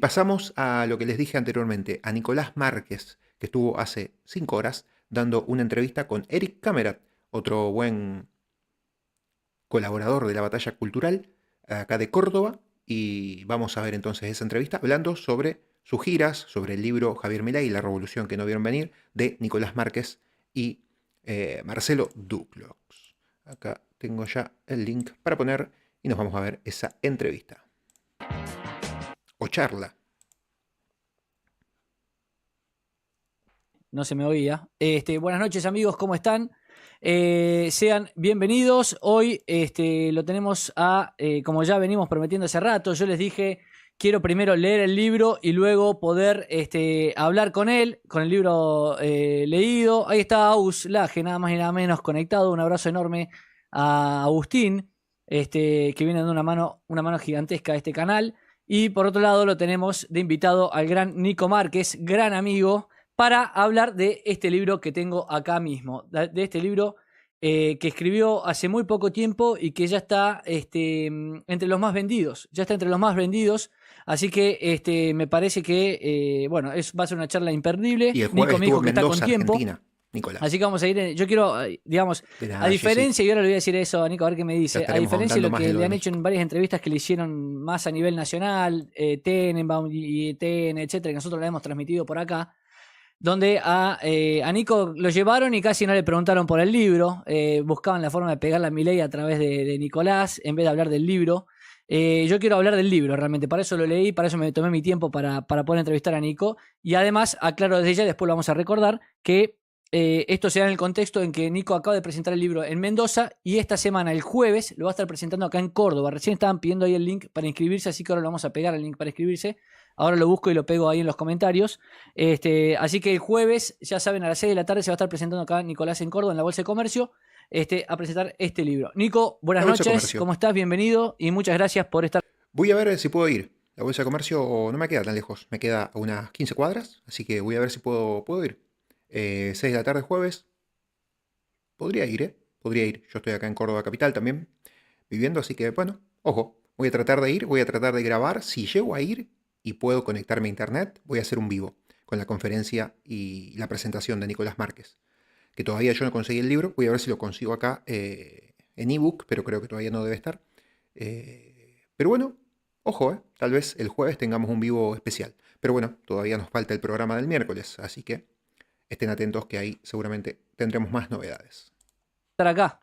Pasamos a lo que les dije anteriormente, a Nicolás Márquez, que estuvo hace 5 horas dando una entrevista con Eric Camerat, otro buen colaborador de la Batalla Cultural, acá de Córdoba, y vamos a ver entonces esa entrevista hablando sobre sus giras, sobre el libro Javier Milei y la revolución que no vieron venir, de Nicolás Márquez y Marcelo Duclos. Acá tengo ya el link para poner y nos vamos a ver esa entrevista. O charla. No se me oía. Buenas noches, amigos, ¿cómo están? Sean bienvenidos. Hoy lo tenemos como ya venimos prometiendo hace rato, yo les dije, quiero primero leer el libro y luego poder hablar con él, con el libro leído. Ahí está Agus Laje, nada más y nada menos conectado. Un abrazo enorme a Agustín, que viene dando una mano gigantesca a este canal. Y por otro lado lo tenemos de invitado al gran Nico Márquez, gran amigo, para hablar de este libro que tengo acá mismo, de este libro que escribió hace muy poco tiempo y que ya está entre los más vendidos, así que me parece que va a ser una charla imperdible. Y el jueves Nico me estuvo dijo en que está con Mendoza, tiempo, Argentina, Nicolás. así que vamos a ir, yo quiero, digamos, De a nada, Jessy. diferencia, y ahora le voy a decir eso a Nico, a ver qué me Ya dice, a estaremos diferencia de ahondando lo más que en lo le de han hecho México. en varias entrevistas que le hicieron más a nivel nacional, Tenenbaum y TN, etcétera, que nosotros le hemos transmitido por acá, donde a Nico lo llevaron y casi no le preguntaron por el libro, buscaban la forma de pegarle a Milei a través de Nicolás, en vez de hablar del libro. Yo quiero hablar del libro realmente, para eso lo leí, para eso me tomé mi tiempo para poder entrevistar a Nico, y además aclaro desde ya, después lo vamos a recordar, que esto se da en el contexto en que Nico acaba de presentar el libro en Mendoza y esta semana, el jueves, lo va a estar presentando acá en Córdoba. Recién estaban pidiendo ahí el link para inscribirse, así que ahora lo vamos a pegar el link para inscribirse. Ahora lo busco y lo pego ahí en los comentarios. Así que el jueves, ya saben, a las 6 de la tarde se va a estar presentando acá Nicolás en Córdoba, en la Bolsa de Comercio, a presentar este libro. Nico, buenas La Bolsa de noches, Comercio. ¿cómo estás? Bienvenido y muchas gracias por estar. Voy a ver si puedo ir. La Bolsa de Comercio no me queda tan lejos. Me queda a unas 15 cuadras. Así que voy a ver si puedo ir. 6 de la tarde jueves. Podría ir, ¿eh? Podría ir. Yo estoy acá en Córdoba Capital también, viviendo. Así que, bueno, ojo. Voy a tratar de ir. Voy a tratar de grabar. Si llego a ir y puedo conectarme a internet, voy a hacer un vivo con la conferencia y la presentación de Nicolás Márquez. Que todavía yo no conseguí el libro. Voy a ver si lo consigo acá en ebook, pero creo que todavía no debe estar. Pero bueno, ojo, tal vez el jueves tengamos un vivo especial. Pero bueno, todavía nos falta el programa del miércoles, así que estén atentos que ahí seguramente tendremos más novedades. Acá.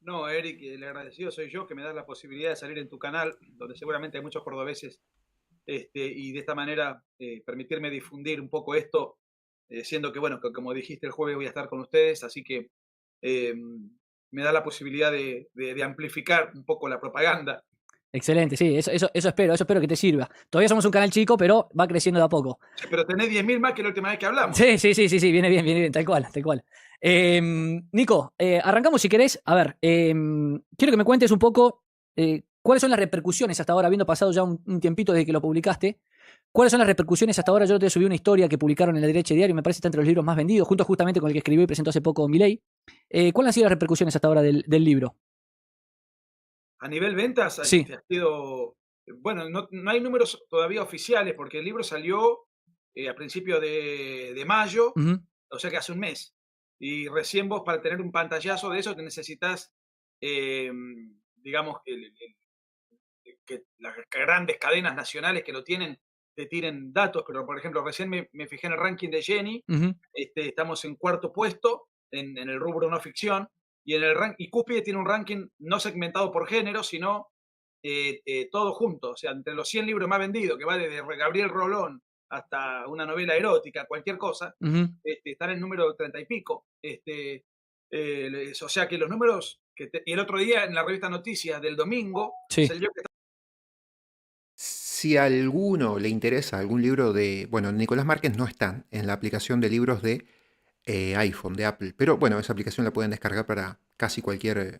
No, Eric, el agradecido soy yo, que me das la posibilidad de salir en tu canal, donde seguramente hay muchos cordobeses, y de esta manera permitirme difundir un poco esto, siendo que, bueno, que como dijiste, el jueves voy a estar con ustedes, así que me da la posibilidad de amplificar un poco la propaganda. Excelente, sí, eso espero que te sirva. Todavía somos un canal chico, pero va creciendo de a poco. Sí, pero tenés 10.000 más que la última vez que hablamos. Sí, viene bien, tal cual. Nico, arrancamos si querés. A ver, quiero que me cuentes un poco cuáles son las repercusiones hasta ahora, habiendo pasado ya un tiempito desde que lo publicaste. ¿Cuáles son las repercusiones hasta ahora? Yo te subí una historia que publicaron en La Derecha Diario, me parece que está entre los libros más vendidos, junto justamente con el que escribió y presentó hace poco Milei. ¿Cuáles han sido las repercusiones hasta ahora del libro? A nivel ventas, Sí. ha sido, bueno, no hay números todavía oficiales, porque el libro salió a principios de mayo, o sea que hace un mes. Y recién vos, para tener un pantallazo de eso, te necesitas, digamos, que las grandes cadenas nacionales que lo tienen te tiren datos, pero por ejemplo, recién me fijé en el ranking de Jenny, estamos en cuarto puesto en el rubro no ficción, y Cúspide tiene un ranking no segmentado por género, sino todo junto, o sea, entre los 100 libros más vendidos, que va desde Gabriel Rolón hasta una novela erótica, cualquier cosa, están en el número 30 y pico. O sea que los números, y el otro día en la revista Noticias del domingo, Sí. salió que Si a alguno le interesa algún libro de... Bueno, Nicolás Márquez no están en la aplicación de libros de iPhone, de Apple. Pero bueno, esa aplicación la pueden descargar para casi cualquier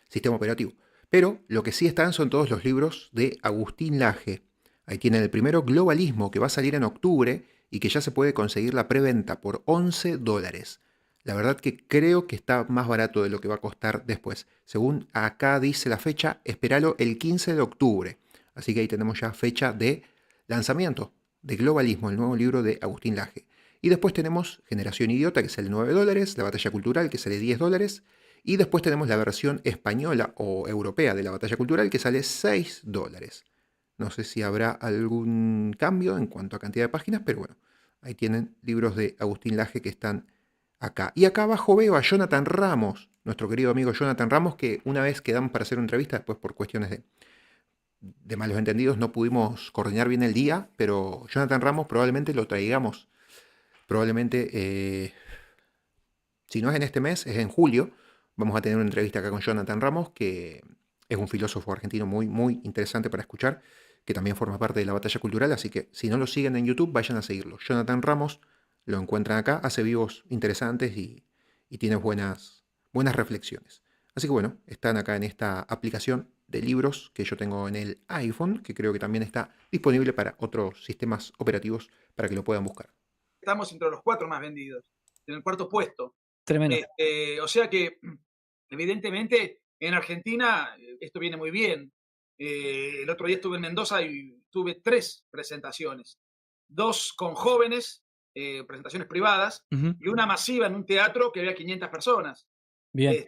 sistema operativo. Pero lo que sí están son todos los libros de Agustín Laje. Ahí tienen el primero, Globalismo, que va a salir en octubre y que ya se puede conseguir la preventa por $11. La verdad que creo que está más barato de lo que va a costar después. Según acá dice la fecha, espéralo el 15 de octubre. Así que ahí tenemos ya fecha de Lanzamiento de Globalismo, el nuevo libro de Agustín Laje. Y después tenemos Generación Idiota, que sale $9, La Batalla Cultural, que sale $10, y después tenemos la versión española o europea de La Batalla Cultural, que sale $6. No sé si habrá algún cambio en cuanto a cantidad de páginas, pero bueno, ahí tienen libros de Agustín Laje que están acá. Y acá abajo veo a Jonathan Ramos, nuestro querido amigo Jonathan Ramos, que una vez quedamos para hacer una entrevista, después por cuestiones de malos entendidos no pudimos coordinar bien el día, pero Jonathan Ramos probablemente lo traigamos, probablemente, si no es en este mes, es en julio. Vamos a tener una entrevista acá con Jonathan Ramos, que es un filósofo argentino muy, muy interesante para escuchar, que también forma parte de la batalla cultural, así que si no lo siguen en YouTube, vayan a seguirlo. Jonathan Ramos, lo encuentran acá, hace vivos interesantes y tiene buenas reflexiones. Así que bueno, están acá en esta aplicación de libros que yo tengo en el iPhone, que creo que también está disponible para otros sistemas operativos para que lo puedan buscar. Estamos entre los 4 más vendidos, en el 4.º puesto. Tremendo. O sea que, evidentemente, en Argentina esto viene muy bien. El otro día estuve en Mendoza y tuve 3 presentaciones. 2 con jóvenes, presentaciones privadas, y una masiva en un teatro que había 500 personas. Bien.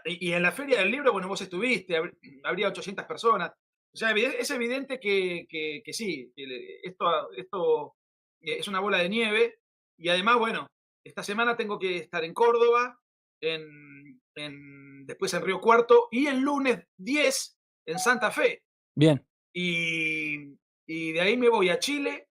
Y en la Feria del Libro, bueno, vos estuviste, habría 800 personas. O sea, es evidente que sí, que esto es una bola de nieve. Y además, bueno, esta semana tengo que estar en Córdoba, después en Río Cuarto y el lunes 10 en Santa Fe. Bien. Y de ahí me voy a Chile,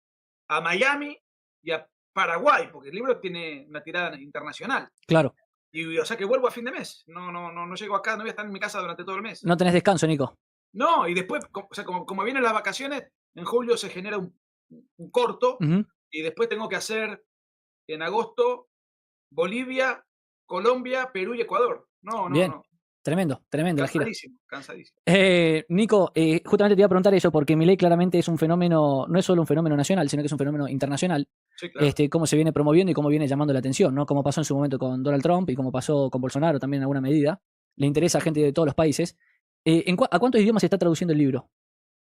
a Miami y a Paraguay, porque el libro tiene una tirada internacional. Claro. Y o sea que vuelvo a fin de mes. No llego acá, no voy a estar en mi casa durante todo el mes. No tenés descanso, Nico. No, y después, o sea, como vienen las vacaciones, en julio se genera un corto, y después tengo que hacer en agosto Bolivia, Colombia, Perú y Ecuador. Bien. Tremendo la gira. Cansadísimo. Nico, justamente te iba a preguntar eso, porque Milei claramente es un fenómeno, no es solo un fenómeno nacional, sino que es un fenómeno internacional. Sí, claro. Cómo se viene promoviendo y cómo viene llamando la atención, ¿no? Como pasó en su momento con Donald Trump y como pasó con Bolsonaro también en alguna medida. Le interesa a gente de todos los países. ¿A cuántos idiomas se está traduciendo el libro?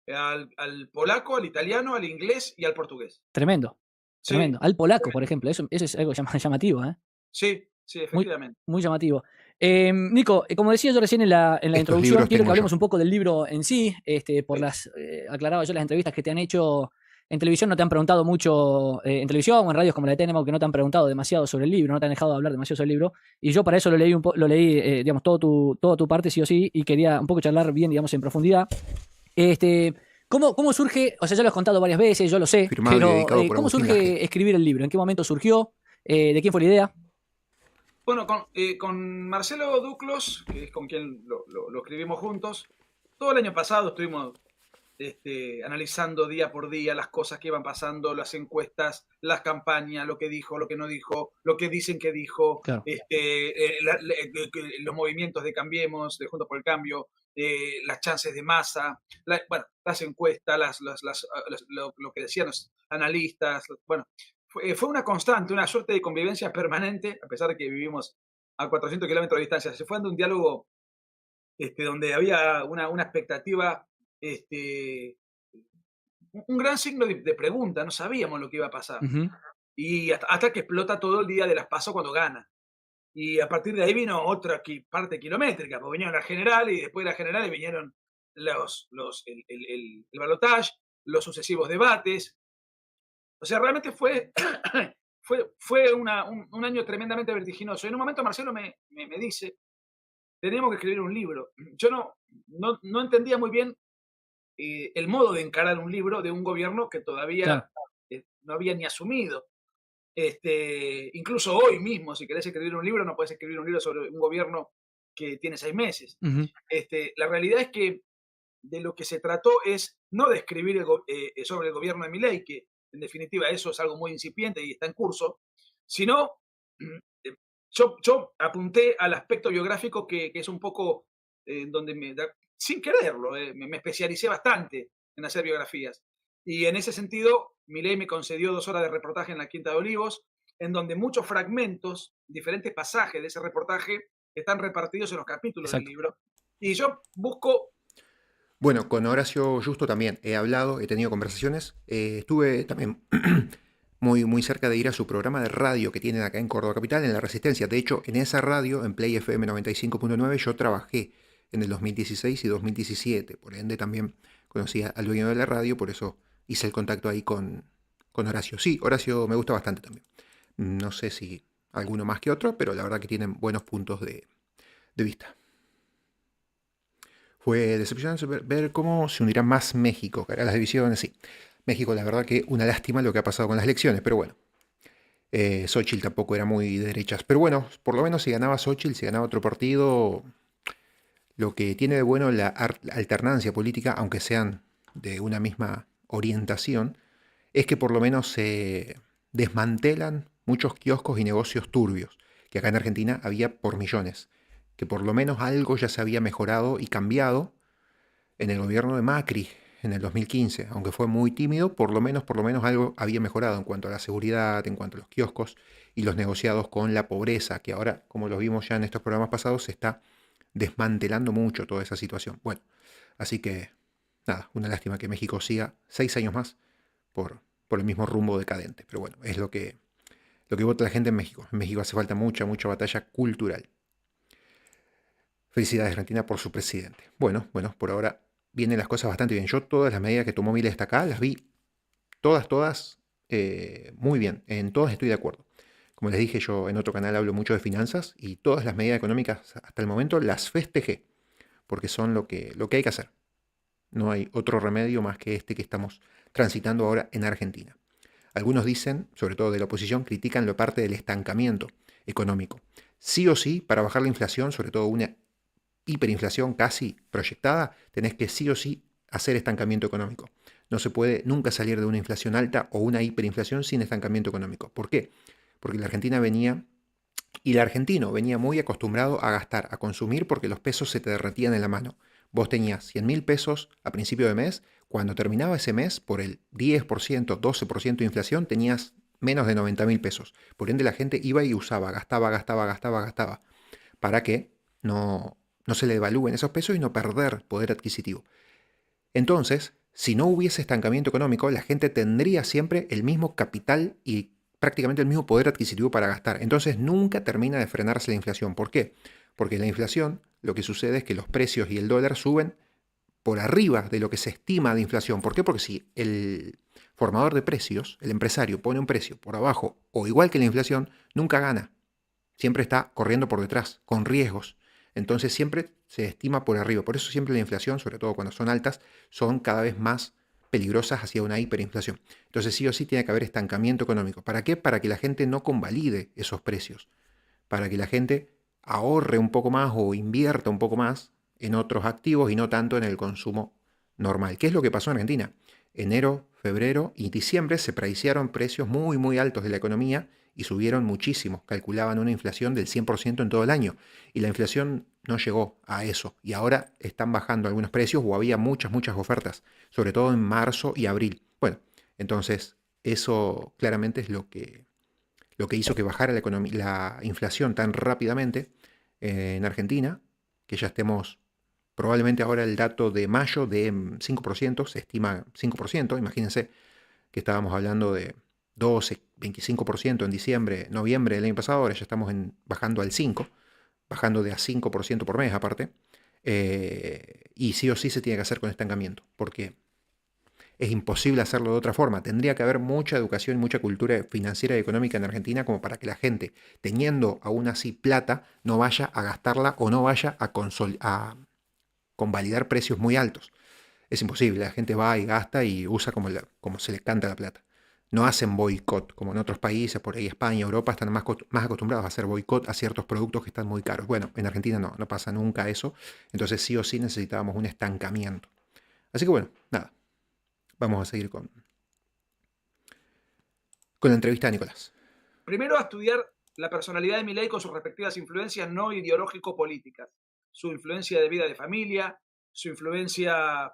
Al polaco, al italiano, al inglés y al portugués. Tremendo. Sí, tremendo. Al polaco, tremendo. por ejemplo. Eso es algo llamativo, ¿eh? Sí, efectivamente. Muy llamativo. Nico, como decía yo recién en la introducción, quiero que hablemos un poco del libro en sí. Aclaraba yo las entrevistas que te han hecho en televisión, no te han preguntado mucho, en televisión o en radios como la de Tenemo, que no te han preguntado demasiado sobre el libro, no te han dejado hablar demasiado sobre el libro. Y yo para eso lo leí, digamos, toda tu parte sí o sí, y quería un poco charlar bien, digamos, en profundidad. ¿Cómo surge? O sea, ya lo has contado varias veces, yo lo sé, pero ¿cómo surge escribir el libro? ¿En qué momento surgió? ¿De quién fue la idea? Bueno, con Marcelo Duclos, que es con quien lo escribimos juntos, todo el año pasado estuvimos analizando día por día las cosas que iban pasando, las encuestas, las campañas, lo que dijo, lo que no dijo, lo que dicen que dijo, claro. Los movimientos de Cambiemos, de Juntos por el Cambio, las chances de Massa, las encuestas, lo que decían los analistas. Bueno, fue una constante, una suerte de convivencia permanente, a pesar de que vivimos a 400 kilómetros de distancia. Se fue dando un diálogo donde había una expectativa, un gran signo de pregunta, no sabíamos lo que iba a pasar. Y hasta que explota todo el día de las PASO cuando gana. Y a partir de ahí vino otra parte kilométrica, porque vinieron las generales y después de las generales vinieron el balotaje, los sucesivos debates. O sea, realmente fue un año tremendamente vertiginoso. En un momento Marcelo me dice, tenemos que escribir un libro. Yo no entendía muy bien el modo de encarar un libro de un gobierno que todavía no había ni asumido. Incluso hoy mismo, si querés escribir un libro, no puedes escribir un libro sobre un gobierno que tiene 6 meses. La realidad es que de lo que se trató es no de escribir sobre el gobierno de Milei, que en definitiva eso es algo muy incipiente y está en curso, sino yo apunté al aspecto biográfico que es un poco donde sin quererlo, me especialicé bastante en hacer biografías. Y en ese sentido, Milei me concedió 2 horas de reportaje en la Quinta de Olivos, en donde muchos fragmentos, diferentes pasajes de ese reportaje están repartidos en los capítulos del libro. Y yo busco Bueno, con Horacio Justo también he hablado, he tenido conversaciones. Estuve también muy cerca de ir a su programa de radio que tienen acá en Córdoba Capital, en La Resistencia. De hecho, en esa radio, en Play FM 95.9, yo trabajé en el 2016 y 2017. Por ende, también conocí al dueño de la radio, por eso hice el contacto ahí con Horacio. Sí, Horacio me gusta bastante también. No sé si alguno más que otro, pero la verdad que tienen buenos puntos de vista. Fue decepcionante ver cómo se unirá más México, cara, las divisiones, sí. México, la verdad que una lástima lo que ha pasado con las elecciones, pero bueno. Xochitl tampoco era muy de derechas, pero bueno, por lo menos si ganaba Xochitl, si ganaba otro partido, lo que tiene de bueno la alternancia política, aunque sean de una misma orientación, es que por lo menos se desmantelan muchos kioscos y negocios turbios, que acá en Argentina había por millones, que por lo menos algo ya se había mejorado y cambiado en el gobierno de Macri en el 2015, aunque fue muy tímido, por lo menos algo había mejorado en cuanto a la seguridad, en cuanto a los kioscos y los negociados con la pobreza, que ahora, como lo vimos ya en estos programas pasados, se está desmantelando mucho toda esa situación. Bueno, así que nada, una lástima que México siga 6 años más por el mismo rumbo decadente. Pero bueno, es lo que vota la gente en México. En México hace falta mucha batalla cultural. Felicidades, Argentina, por su presidente. Bueno, por ahora vienen las cosas bastante bien. Yo todas las medidas que tomó Milei hasta acá las vi todas muy bien. En todas estoy de acuerdo. Como les dije, yo en otro canal hablo mucho de finanzas y todas las medidas económicas hasta el momento las festejé, porque son lo que hay que hacer. No hay otro remedio más que este que estamos transitando ahora en Argentina. Algunos dicen, sobre todo de la oposición, critican la parte del estancamiento económico. Sí o sí, para bajar la inflación, sobre todo una hiperinflación casi proyectada, tenés que sí o sí hacer estancamiento económico. No se puede nunca salir de una inflación alta o una hiperinflación sin estancamiento económico. ¿Por qué? Porque la Argentina venía y el argentino venía muy acostumbrado a gastar, a consumir, porque los pesos se te derretían en la mano. Vos tenías 100.000 pesos a principio de mes, cuando terminaba ese mes, por el 10%, 12% de inflación, tenías menos de 90.000 pesos. Por ende, la gente iba y usaba, gastaba, para que no se le devalúen esos pesos y no perder poder adquisitivo. Entonces, si no hubiese estancamiento económico, la gente tendría siempre el mismo capital y prácticamente el mismo poder adquisitivo para gastar. Entonces nunca termina de frenarse la inflación. ¿Por qué? Porque la inflación lo que sucede es que los precios y el dólar suben por arriba de lo que se estima de inflación. ¿Por qué? Porque si el formador de precios, el empresario, pone un precio por abajo o igual que la inflación, nunca gana. Siempre está corriendo por detrás, con riesgos. Entonces siempre se estima por arriba. Por eso siempre la inflación, sobre todo cuando son altas, son cada vez más peligrosas hacia una hiperinflación. Entonces sí o sí tiene que haber estancamiento económico. ¿Para qué? Para que la gente no convalide esos precios. Para que la gente ahorre un poco más o invierta un poco más en otros activos y no tanto en el consumo normal. ¿Qué es lo que pasó en Argentina? Enero, febrero y diciembre se pricearon precios muy altos de la economía y subieron muchísimo. Calculaban una inflación del 100% en todo el año. Y la inflación no llegó a eso. Y ahora están bajando algunos precios o había muchas ofertas, sobre todo en marzo y abril. Bueno, entonces eso claramente es lo que hizo que bajara la inflación tan rápidamente en Argentina, que ya estemos probablemente ahora el dato de mayo de 5%, se estima 5%, imagínense que estábamos hablando de 12, 25% en diciembre, noviembre del año pasado, ahora ya estamos bajando al 5%, bajando de a 5% por mes aparte, y sí o sí se tiene que hacer con estancamiento, porque es imposible hacerlo de otra forma. Tendría que haber mucha educación y mucha cultura financiera y económica en Argentina como para que la gente, teniendo aún así plata, no vaya a gastarla o no vaya a convalidar precios muy altos. Es imposible, la gente va y gasta y usa como se le canta la plata. No hacen boicot, como en otros países, por ahí España, Europa, están más acostumbrados a hacer boicot a ciertos productos que están muy caros. Bueno, en Argentina no pasa nunca eso, entonces sí o sí necesitábamos un estancamiento. Así que bueno, nada, vamos a seguir con la entrevista de Nicolás. Primero a estudiar la personalidad de Milei con sus respectivas influencias no ideológico-políticas. Su influencia de vida de familia, su influencia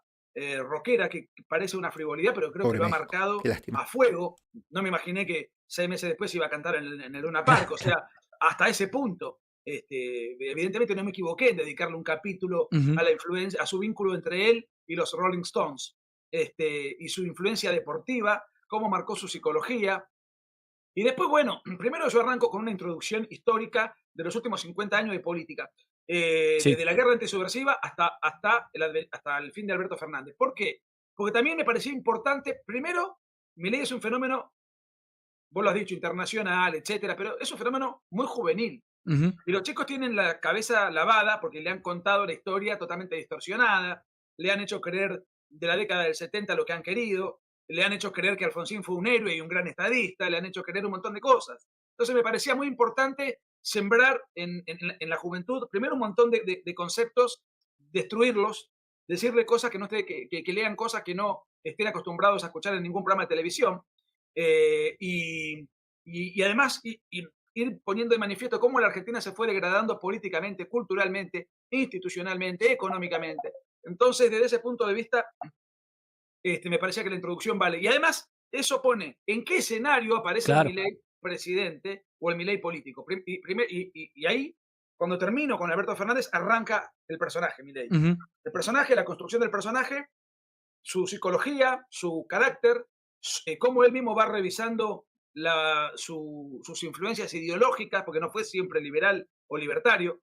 rockera, que parece una frivolidad, pero creo Pobre que lo ha México, marcado qué lástima. a fuego. No me imaginé que 6 meses después iba a cantar en el Luna Park, o sea, hasta ese punto. Evidentemente no me equivoqué en dedicarle un capítulo a la influencia, a su vínculo entre él y los Rolling Stones, y su influencia deportiva, cómo marcó su psicología. Y después, bueno, primero yo arranco con una introducción histórica de los últimos 50 años de política, Sí. desde la guerra antisubversiva hasta el fin de Alberto Fernández. ¿Por qué? Porque también me parecía importante, primero, Milei es un fenómeno, vos lo has dicho, internacional, etcétera, pero es un fenómeno muy juvenil. Y los chicos tienen la cabeza lavada porque le han contado la historia totalmente distorsionada, le han hecho creer de la década del 70 lo que han querido, le han hecho creer que Alfonsín fue un héroe y un gran estadista, le han hecho creer un montón de cosas. Entonces me parecía muy importante sembrar en la juventud, primero un montón de conceptos, destruirlos, decirle cosas que no que lean cosas que no estén acostumbrados a escuchar en ningún programa de televisión, y además ir poniendo de manifiesto cómo la Argentina se fue degradando políticamente, culturalmente, institucionalmente, económicamente. Entonces, desde ese punto de vista, me parecía que la introducción vale. Y además, eso pone en qué escenario aparece el Milei presidente o el Milei político. Y ahí, cuando termino con Alberto Fernández, arranca el personaje Milei. El personaje, la construcción del personaje, su psicología, su carácter, cómo él mismo va revisando sus influencias ideológicas, porque no fue siempre liberal o libertario,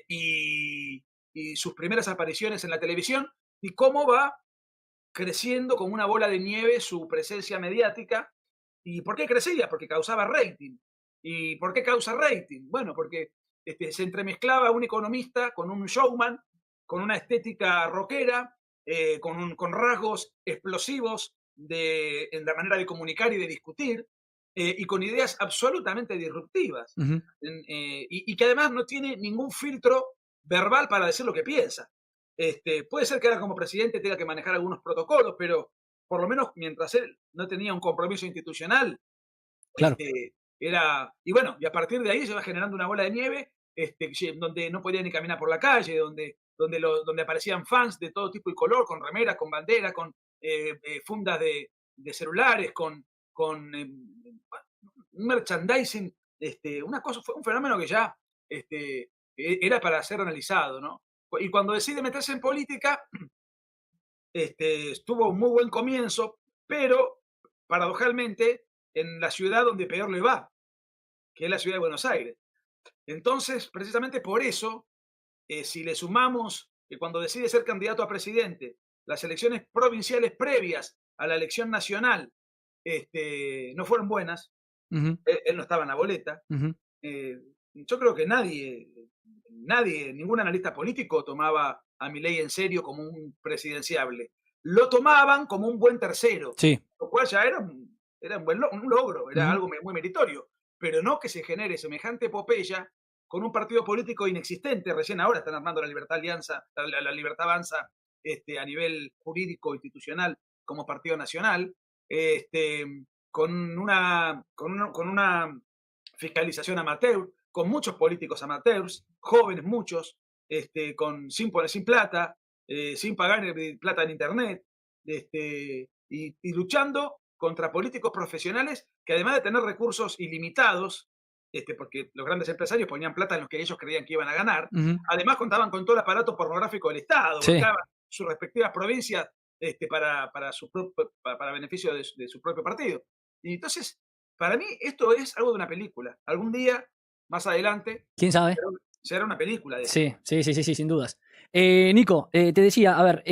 y sus primeras apariciones en la televisión, y cómo va creciendo como una bola de nieve su presencia mediática. ¿Y por qué crecía? Porque causaba rating. ¿Y por qué causa rating? Bueno, porque se entremezclaba un economista con un showman, con una estética rockera, con rasgos explosivos en la manera de comunicar y de discutir, y con ideas absolutamente disruptivas, y que además no tiene ningún filtro verbal para decir lo que piensa. Puede ser que ahora como presidente tenga que manejar algunos protocolos, pero por lo menos mientras él no tenía un compromiso institucional, Claro. y bueno, y a partir de ahí se va generando una bola de nieve, donde no podía ni caminar por la calle, donde aparecían fans de todo tipo y color, con remeras, con banderas, con fundas de celulares, con un merchandising, una cosa, fue un fenómeno que ya era para ser analizado, ¿no? Y cuando decide meterse en política, tuvo un muy buen comienzo, pero paradojalmente en la ciudad donde peor le va, que es la ciudad de Buenos Aires. Entonces, precisamente por eso, si le sumamos que cuando decide ser candidato a presidente, las elecciones provinciales previas a la elección nacional no fueron buenas, él no estaba en la boleta, yo creo que ningún analista político tomaba a Milei en serio como un presidenciable. Lo tomaban como un buen tercero, Sí. lo cual ya era un logro, era algo muy meritorio, pero no que se genere semejante epopeya con un partido político inexistente. Recién ahora están armando la Libertad Alianza, la Libertad Avanza, a nivel jurídico institucional como partido nacional, con una fiscalización amateur, con muchos políticos amateurs, jóvenes muchos, sin plata, sin pagar plata en internet, y luchando contra políticos profesionales que además de tener recursos ilimitados, porque los grandes empresarios ponían plata en los que ellos creían que iban a ganar, además contaban con todo el aparato pornográfico del Estado, Sí. volcaban sus respectivas provincias para beneficio de su propio partido. Y entonces, para mí esto es algo de una película. Algún día, más adelante, ¿Quién sabe? será una película de eso. Sí, sin dudas. Nico, te decía, a ver,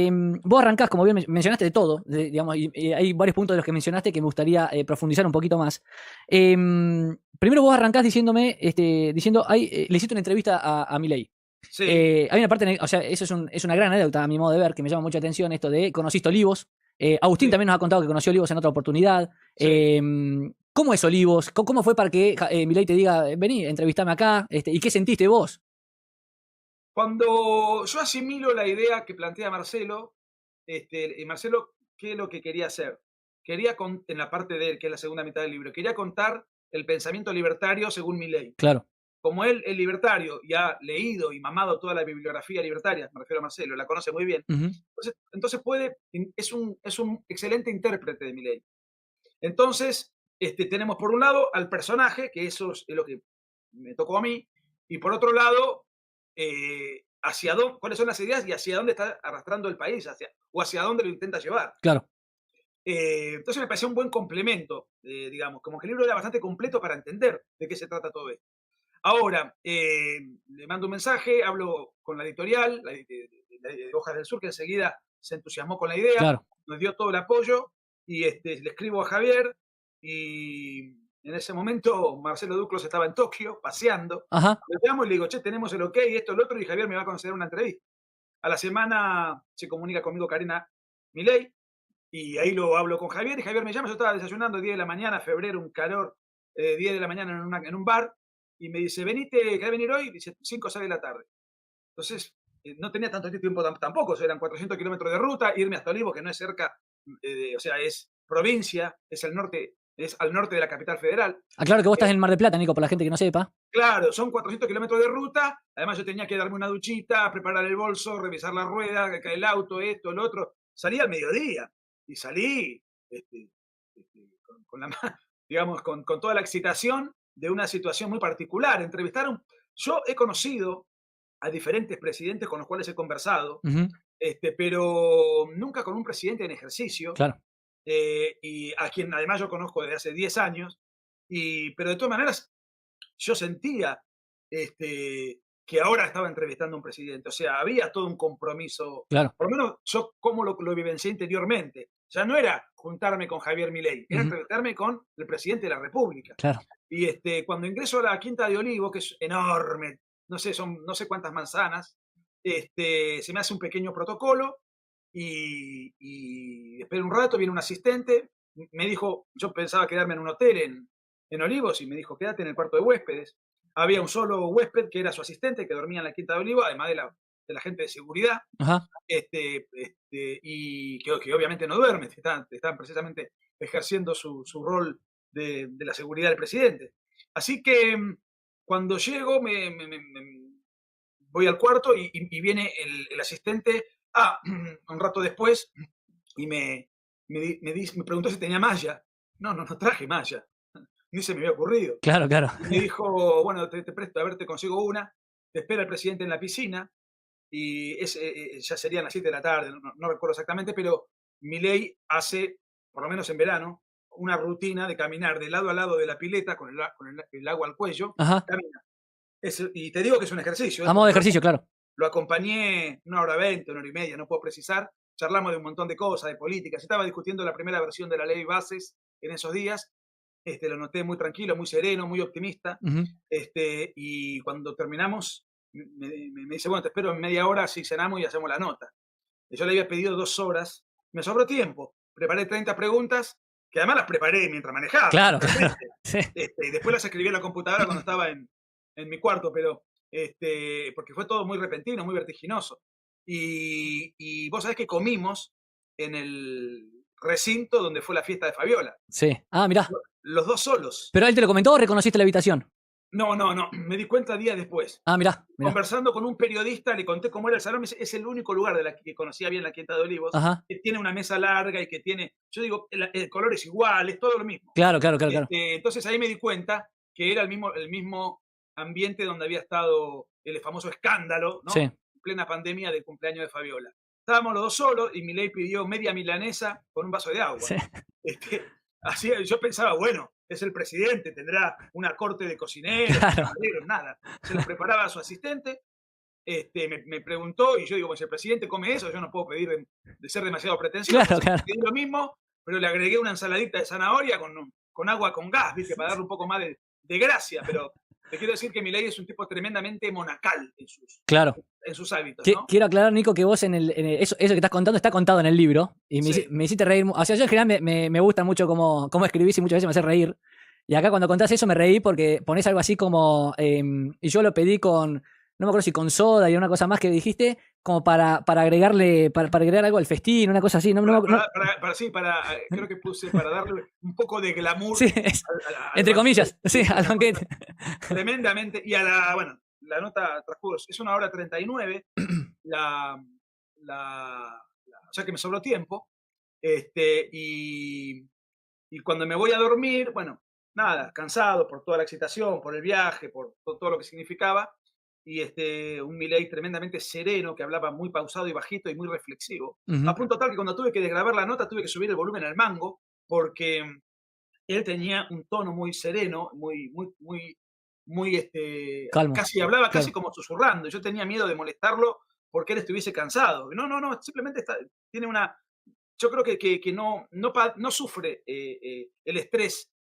vos arrancás, como bien mencionaste, de todo, digamos, y hay varios puntos de los que mencionaste que me gustaría profundizar un poquito más. Primero vos arrancás diciendo, le hiciste una entrevista a Milei. Sí. Hay una parte, o sea, eso es una gran anécdota a mi modo de ver, que me llama mucha atención, esto de conociste Olivos. Agustín Sí. también nos ha contado que conoció Olivos en otra oportunidad. Sí. ¿Cómo es Olivos? ¿Cómo fue para que Milei te diga, vení, entrevistame acá? ¿Y qué sentiste vos? Cuando yo asimilo la idea que plantea Marcelo, Marcelo, ¿qué es lo que quería hacer? En la parte de él, que es la segunda mitad del libro, quería contar el pensamiento libertario según Milei. Claro. Como él es libertario y ha leído y mamado toda la bibliografía libertaria, me refiero a Marcelo, la conoce muy bien, entonces es un excelente intérprete de Milei. Entonces, tenemos por un lado al personaje, que eso es lo que me tocó a mí, Y por otro lado, cuáles son las ideas y hacia dónde está arrastrando el país, o hacia dónde lo intenta llevar. Claro. Entonces me pareció un buen complemento, digamos, como que el libro era bastante completo para entender de qué se trata todo esto. Ahora, le mando un mensaje, hablo con la editorial, de Hojas del Sur, que enseguida se entusiasmó con la idea, Claro. nos dio todo el apoyo, y le escribo a Javier, y en ese momento Marcelo Duclos estaba en Tokio, paseando. Ajá. Le llamo y le digo, che, tenemos el ok, esto, el otro, y Javier me va a conceder una entrevista. A la semana se comunica conmigo Karina Milei, y ahí lo hablo con Javier, y Javier me llama, yo estaba desayunando 10 de la mañana, febrero, un calor, 10 de la mañana en un bar, y me dice, ¿querés venir hoy? Dice, 5 o 6 de la tarde. Entonces, no tenía tanto tiempo tampoco, o sea, eran 400 kilómetros de ruta, irme hasta Olivos, que no es cerca, o sea, es provincia, es al norte de la capital federal. Claro que vos estás en Mar del Plata, Nico, por la gente que no sepa. Claro, son 400 kilómetros de ruta, además yo tenía que darme una duchita, preparar el bolso, revisar la rueda, el auto, esto, lo otro. Salí al mediodía, y salí digamos, con toda la excitación de una situación muy particular. Yo he conocido a diferentes presidentes con los cuales he conversado, pero nunca con un presidente en ejercicio. Claro. Y a quien además yo conozco desde hace 10 años, pero de todas maneras yo sentía que ahora estaba entrevistando a un presidente, o sea, había todo un compromiso, claro. Por lo menos yo como lo vivencié interiormente. O sea, no era juntarme con Javier Milei, era entrevistarme con el presidente de la República. Claro. Y cuando ingreso a la Quinta de Olivos, que es enorme, no sé cuántas manzanas, se me hace un pequeño protocolo, y espero un rato, viene un asistente, me dijo, yo pensaba quedarme en un hotel en Olivos, y me dijo, quédate en el cuarto de huéspedes. Había un solo huésped que era su asistente, que dormía en la Quinta de Olivos, además de la gente de seguridad. Ajá. Y que obviamente no duerme, están precisamente ejerciendo su rol de la seguridad del presidente. Así que cuando llego, voy al cuarto, y viene el asistente un rato después, y me preguntó si tenía malla. No traje malla, ni se me había ocurrido. Claro. Y me dijo, bueno, te presto, a ver, te consigo una, te espera el presidente en la piscina, y ya serían las 7 de la tarde, no recuerdo exactamente, pero Milei hace, por lo menos en verano, una rutina de caminar de lado a lado de la pileta con el agua al cuello. Ajá. Camina. Y te digo que es un ejercicio. A modo de ejercicio, claro. Lo acompañé 1 hora 20, 1 hora y media, no puedo precisar. Charlamos de un montón de cosas, de políticas. Estaba discutiendo la primera versión de la ley Bases en esos días. Lo noté muy tranquilo, muy sereno, muy optimista. Y cuando terminamos, me dice, bueno, te espero en media hora, si cenamos y hacemos la nota. Yo le había pedido 2 horas, me sobró tiempo. Preparé 30 preguntas, que además las preparé mientras manejaba. Claro. Sí. Y después las escribí en la computadora cuando estaba en mi cuarto, pero porque fue todo muy repentino, muy vertiginoso. Y vos sabés que comimos en el recinto donde fue la fiesta de Fabiola. Sí. Mirá. Los 2 solos. ¿Pero él te lo comentó o reconociste la habitación? No, me di cuenta días después. Mirá. Conversando con un periodista, le conté cómo era el salón. Es el único lugar que conocía bien la Quinta de Olivos. Ajá. Que tiene una mesa larga y que tiene, yo digo, el color es igual, es todo lo mismo. Claro. Entonces ahí me di cuenta que era el mismo ambiente donde había estado el famoso escándalo, ¿no? Sí. En plena pandemia del cumpleaños de Fabiola. Estábamos los 2 solos, y Milei pidió media milanesa con un vaso de agua. Sí. Así yo pensaba, bueno, es el presidente, tendrá una corte de cocineros, Claro. nada. Se lo preparaba a su asistente. Me preguntó, y yo digo, pues si el presidente come eso, yo no puedo pedir de ser demasiado pretencioso. Claro. Pedí lo mismo, pero le agregué una ensaladita de zanahoria con agua con gas, ¿viste? Para darle un poco más de gracia. Pero te quiero decir que Milei es un tipo tremendamente monacal en sus hábitos, ¿no? Quiero aclarar, Nico, que vos eso que estás contando está contado en el libro. Y me hiciste reír. O sea, yo en general me gusta mucho cómo escribís, y muchas veces me hace reír. Y acá cuando contás eso me reí porque ponés algo así como... y yo lo pedí con... No me acuerdo si con soda y una cosa más que dijiste, como para agregarle, para agregar algo al festín, una cosa así. Creo que puse para darle un poco de glamour. Sí, entre comillas, sí, al banquete. Tremendamente. Y la nota transcurre, es 1 hora 39, o sea que me sobró tiempo. Y cuando me voy a dormir, bueno, nada, cansado por toda la excitación, por el viaje, por todo lo que significaba, un Milei tremendamente sereno, que hablaba muy pausado y bajito y muy reflexivo. A punto tal que cuando tuve que desgrabar la nota tuve que subir el volumen al mango, porque él tenía un tono muy sereno, Calmo. casi hablaba Claro. casi como susurrando. Yo tenía miedo de molestarlo porque él estuviese cansado. No, simplemente tiene una... Yo creo que no sufre el estrés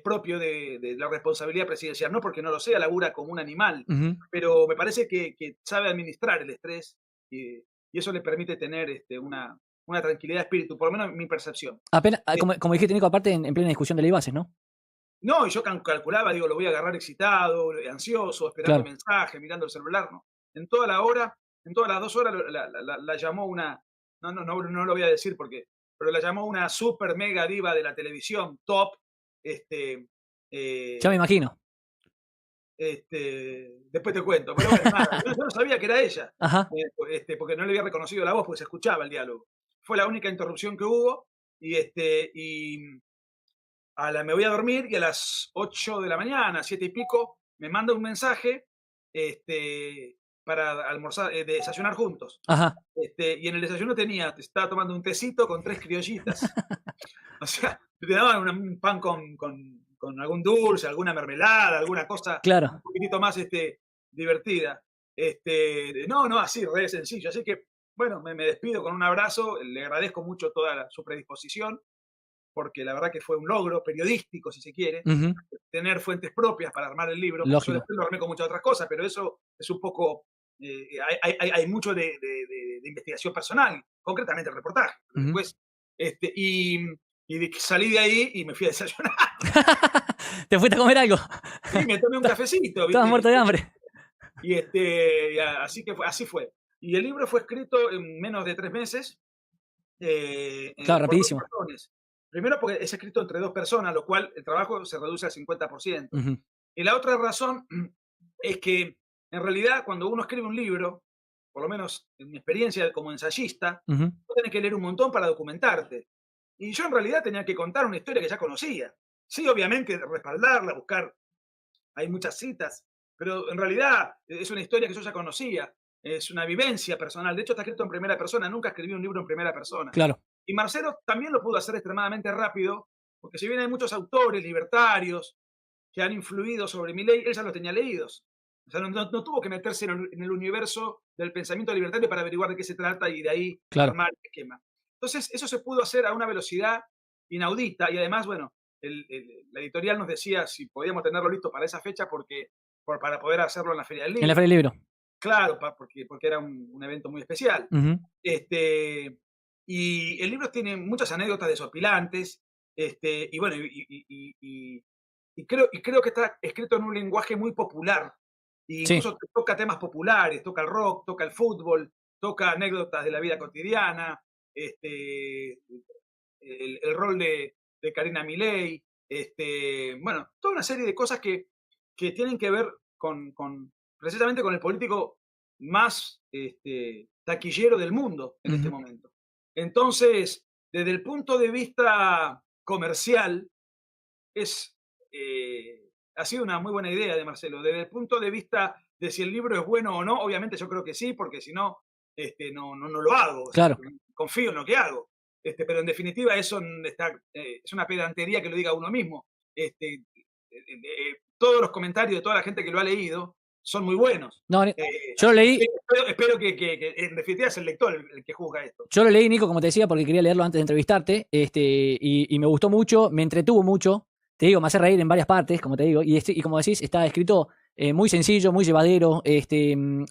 propio de la responsabilidad presidencial, no porque no lo sea, labura como un animal, pero me parece que sabe administrar el estrés y eso le permite tener una tranquilidad de espíritu, por lo menos en mi percepción. Apenas, como dijiste, Nico, aparte en plena discusión de ley bases, ¿no? No, y yo calculaba, digo, lo voy a agarrar excitado, ansioso, esperando Claro. mensaje, mirando el celular, ¿no? En toda la hora, en todas las 2 horas, la llamó una, no lo voy a decir porque, pero la llamó una super mega diva de la televisión, top, Ya me eh, imagino. después te cuento, pero bueno, nada, yo no sabía que era ella, Ajá. porque no le había reconocido la voz, porque se escuchaba el diálogo. Fue la única interrupción que hubo, y me voy a dormir y a las 8 de la mañana, 7 y pico, me manda un mensaje para almorzar, desayunar juntos. Ajá. Y en el desayuno estaba tomando un tecito con 3 criollitas. O sea, te daban un pan con algún dulce, alguna mermelada, alguna cosa un Claro. poquitito más divertida. No, así, re sencillo. Así que, bueno, me despido con un abrazo. Le agradezco mucho toda su predisposición, porque la verdad que fue un logro periodístico, si se quiere, Ujú. tener fuentes propias para armar el libro, porque yo Lógico. después lo armé con muchas otras cosas, pero eso es un poco, hay mucho de investigación personal, concretamente el reportaje. Ujú. Después, salí de ahí y me fui a desayunar. ¿Te fuiste a comer algo? Y me tomé un cafecito, Estabas ¿viste? muerto de hambre. Así fue. Y el libro fue escrito en menos de 3 meses, Claro, por 2 rapidísimo. razones. Primero, porque es escrito entre 2 personas, lo cual el trabajo se reduce al 50%. Ujú. Y la otra razón es que, en realidad, cuando uno escribe un libro, por lo menos en mi experiencia como ensayista, Ujú. vos tenés que leer un montón para documentarte. Y yo en realidad tenía que contar una historia que ya conocía. Sí, obviamente, respaldarla, buscar, hay muchas citas, pero en realidad es una historia que yo ya conocía, es una vivencia personal. De hecho, está escrito en primera persona, nunca escribí un libro en primera persona. Claro. Y Marcelo también lo pudo hacer extremadamente rápido, porque si bien hay muchos autores libertarios que han influido sobre Milei, él ya los tenía leídos. O sea, no tuvo que meterse en el universo del pensamiento libertario para averiguar de qué se trata y de ahí Claro. armar el esquema. Entonces, eso se pudo hacer a una velocidad inaudita y además, bueno, la editorial nos decía si podíamos tenerlo listo para esa fecha para poder hacerlo en la Feria del En la Libro. Feria del Libro. Claro, porque era un evento muy especial. Ujú. Y el libro tiene muchas anécdotas desopilantes, y bueno, creo que está escrito en un lenguaje muy popular, e Sí. incluso toca temas populares, toca el rock, toca el fútbol, toca anécdotas de la vida cotidiana, el rol de Karina Milei, bueno, toda una serie de cosas que tienen que ver precisamente con el político más taquillero del mundo en este Ujú. momento. Entonces, desde el punto de vista comercial, es, ha sido una muy buena idea de Marcelo. Desde el punto de vista de si el libro es bueno o no, obviamente yo creo que sí, porque si no, no lo hago. O sea, Claro. confío en lo que hago. Pero en definitiva eso es una pedantería que lo diga uno mismo. Todos los comentarios de toda la gente que lo ha leído son muy buenos. No, yo lo leí. Espero que en definitiva es el lector el que juzga esto. Yo lo leí, Nico, como te decía, porque quería leerlo antes de entrevistarte, y me gustó mucho, me entretuvo mucho, te digo, me hace reír en varias partes, como te digo, y como decís, está escrito muy sencillo, muy llevadero,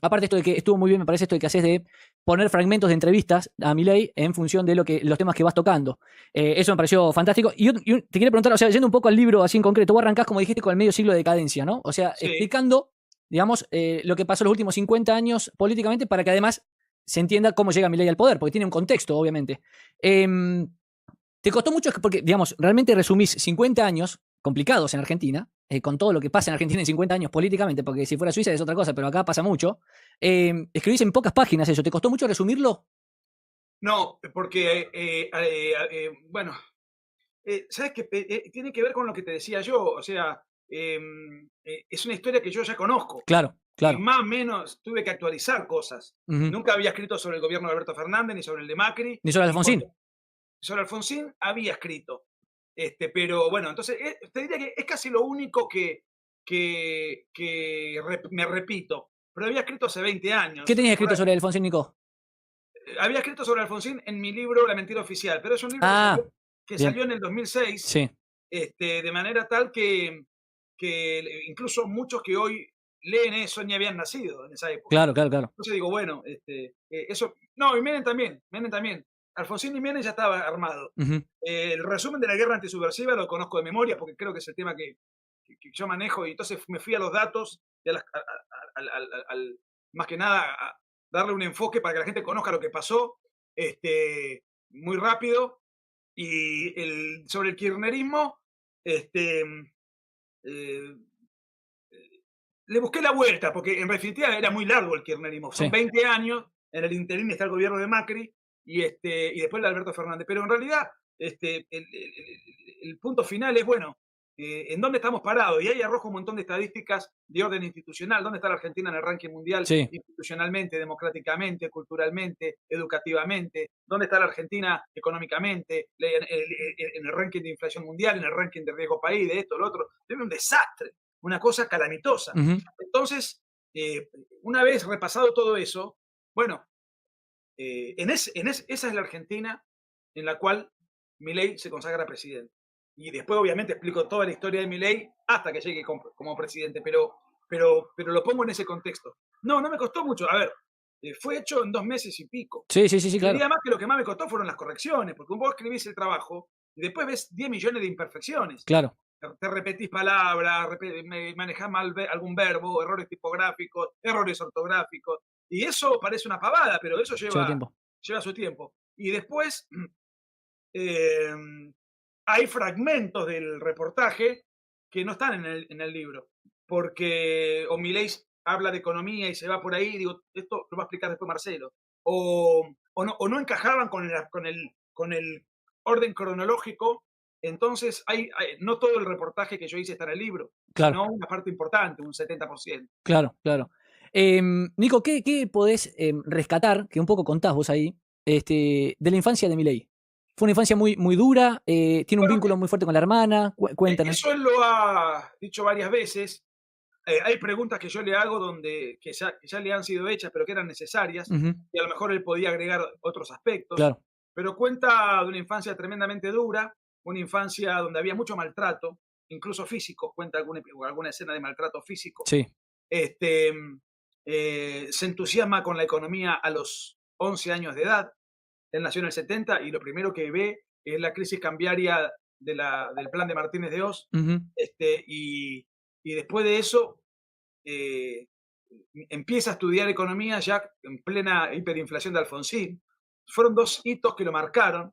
aparte esto de que estuvo muy bien, me parece esto de que haces de poner fragmentos de entrevistas a Milei en función de los temas que vas tocando. Eso me pareció fantástico. Y te quería preguntar, o sea, yendo un poco al libro así en concreto, vos arrancás, como dijiste, con el medio siglo de decadencia, ¿no? O sea, Sí. explicando, digamos, lo que pasó los últimos 50 años políticamente para que además se entienda cómo llega Milei al poder, porque tiene un contexto, obviamente. ¿Te costó mucho? Porque, digamos, realmente resumís 50 años complicados en Argentina, con todo lo que pasa en Argentina en 50 años políticamente, porque si fuera Suiza es otra cosa, pero acá pasa mucho. Escribís en pocas páginas eso. ¿Te costó mucho resumirlo? No, porque, bueno, ¿sabes qué? Tiene que ver con lo que te decía yo. O sea, es una historia que yo ya conozco. Claro. Claro. y más o menos tuve que actualizar cosas. Nunca había escrito sobre el gobierno de Alberto Fernández, ni sobre el de Macri. Ni sobre Alfonsín. Sobre Alfonsín había escrito. Pero bueno, entonces te diría que es casi lo único que me repito. Pero había escrito hace 20 años. ¿Qué tenías escrito sobre Alfonsín, Nico? Había escrito sobre Alfonsín en mi libro La mentira oficial, pero es un libro que salió en el 2006, sí. De manera tal que incluso muchos que hoy leen eso ni habían nacido en esa época. Claro. Entonces digo, bueno, eso... No, y Menem también. Alfonsín y Menem ya estaba armado. El resumen de la guerra antisubversiva lo conozco de memoria porque creo que es el tema que yo manejo, y entonces me fui a los datos y más que nada a darle un enfoque para que la gente conozca lo que pasó muy rápido. Y sobre el kirchnerismo, le busqué la vuelta, porque en definitiva era muy largo el kirchnerismo. Son 20 años, en el interín está el gobierno de Macri y después el de Alberto Fernández. Pero en realidad el punto final es, bueno, ¿en dónde estamos parados? Y ahí arrojo un montón de estadísticas de orden institucional. ¿Dónde está la Argentina en el ranking mundial? Sí. Institucionalmente, democráticamente, culturalmente, educativamente. ¿Dónde está la Argentina económicamente? En el ranking de inflación mundial, en el ranking de riesgo país, de esto, lo otro. Es un desastre, una cosa calamitosa. Entonces, una vez repasado todo eso, bueno, esa es la Argentina en la cual Milei se consagra presidente. Y después, obviamente, explico toda la historia de Milei hasta que llegue como presidente, pero lo pongo en ese contexto. No me costó mucho. A ver, fue hecho en 2 meses y pico. Sí, claro. Y además que lo que más me costó fueron las correcciones, porque vos escribís el trabajo y después ves 10 millones de imperfecciones. Claro. Te repetís palabras, manejás mal algún verbo, errores tipográficos, errores ortográficos. Y eso parece una pavada, pero eso lleva su tiempo. Y después hay fragmentos del reportaje que no están en el libro, porque o Milei habla de economía y se va por ahí, digo, esto lo va a explicar después Marcelo, o no encajaban con el orden cronológico. Entonces, no todo el reportaje que yo hice está en el libro, sino una parte importante, un 70%. Claro. Nico, ¿qué podés rescatar, que un poco contás vos ahí, de la infancia de Milei? Fue una infancia muy, muy dura, tiene un vínculo muy fuerte con la hermana, cuéntanos. Eso él lo ha dicho varias veces. Hay preguntas que yo le hago que ya le han sido hechas, pero que eran necesarias, y a lo mejor él podía agregar otros aspectos. Claro. Pero cuenta de una infancia tremendamente dura, una infancia donde había mucho maltrato, incluso físico. Cuenta alguna escena de maltrato físico. Sí. Se entusiasma con la economía a los 11 años de edad. Él nació en el 70 y lo primero que ve es la crisis cambiaria del plan de Martínez de Oz. Y después de eso empieza a estudiar economía ya en plena hiperinflación de Alfonsín. Fueron 2 hitos que lo marcaron.